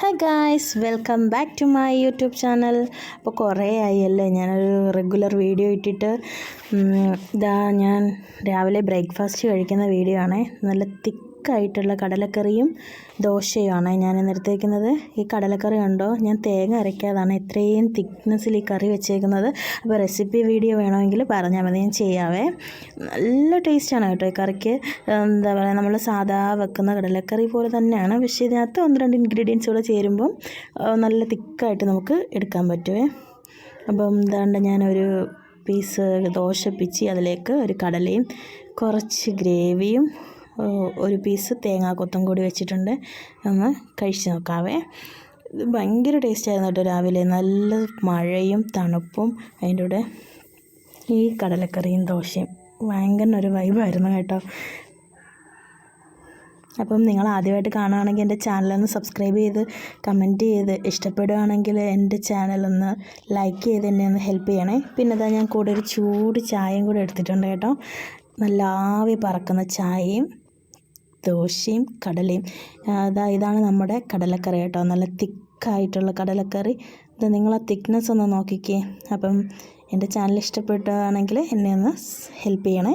Hi guys, welcome back to my YouTube channel. അപ്പോൾ കുറേ ആയല്ലേ ഞാനൊരു റെഗുലർ വീഡിയോ ഇട്ടിട്ട്. ഞാൻ രാവിലെ ബ്രേക്ക്ഫാസ്റ്റ് കഴിക്കുന്ന വീഡിയോ ആണ്. നല്ല തിക്കായിട്ടുള്ള കടലക്കറിയും ദോശയുമാണ് ഞാൻ എടുത്തേക്കുന്നത്. ഈ കടലക്കറി കണ്ടോ, ഞാൻ തേങ്ങ അരയ്ക്കാതാണ് ഇത്രയും തിക്നെസ്സിൽ ഈ കറി വെച്ചേക്കുന്നത്. അപ്പോൾ റെസിപ്പി വീഡിയോ വേണമെങ്കിൽ പറഞ്ഞാൽ മതി, ഞാൻ ചെയ്യാവേ. നല്ല ടേസ്റ്റാണ് കേട്ടോ ഈ കറിക്ക്. എന്താ പറയുക, നമ്മൾ സാധാ വെക്കുന്ന കടലക്കറി പോലെ തന്നെയാണ്, പക്ഷേ ഇതിനകത്ത് 1-2 ഇൻഗ്രീഡിയൻസ് കൂടെ ചേരുമ്പം നല്ല തിക്കായിട്ട് നമുക്ക് എടുക്കാൻ പറ്റുമേ. അപ്പം എന്താണ്ട് ഞാനൊരു പീസ് ദോശ പിച്ചി അതിലേക്ക് ഒരു കടലയും കുറച്ച് ഗ്രേവിയും ഒരു പീസ് തേങ്ങാക്കൊത്തും കൂടി വെച്ചിട്ടുണ്ട്. ഒന്ന് കഴിച്ച് നോക്കാവേ. ഇത് ഭയങ്കര ടേസ്റ്റായിരുന്നു കേട്ടോ. രാവിലെ നല്ല മഴയും തണുപ്പും അതിൻ്റെ കൂടെ ഈ കടലക്കറിയും ദോശയും ഭയങ്കര ഒരു വൈബായിരുന്നു കേട്ടോ. അപ്പം നിങ്ങൾ ആദ്യമായിട്ട് കാണുകയാണെങ്കിൽ എൻ്റെ ചാനലൊന്ന് സബ്സ്ക്രൈബ് ചെയ്ത് കമൻറ്റ് ചെയ്ത് ഇഷ്ടപ്പെടുകയാണെങ്കിൽ എൻ്റെ ചാനലൊന്ന് ലൈക്ക് ചെയ്ത് എന്നെ ഒന്ന് ഹെൽപ്പ് ചെയ്യണേ. പിന്നെ അതാ ഞാൻ കൂടെ ഒരു ചൂട് ചായയും കൂടെ എടുത്തിട്ടുണ്ട് കേട്ടോ. നല്ല ആവി പറക്കുന്ന ചായയും ദോശയും കടലയും. ഇതാണ് നമ്മുടെ കടലക്കറി കേട്ടോ. നല്ല തിക്കായിട്ടുള്ള കടലക്കറി. ഇത് നിങ്ങൾ ആ തിക്നെസ് ഒന്ന് നോക്കിക്കേ. അപ്പം എൻ്റെ ചാനൽ ഇഷ്ടപ്പെടുകയാണെങ്കിൽ എന്നെ ഒന്ന് ഹെൽപ്പ് ചെയ്യണേ.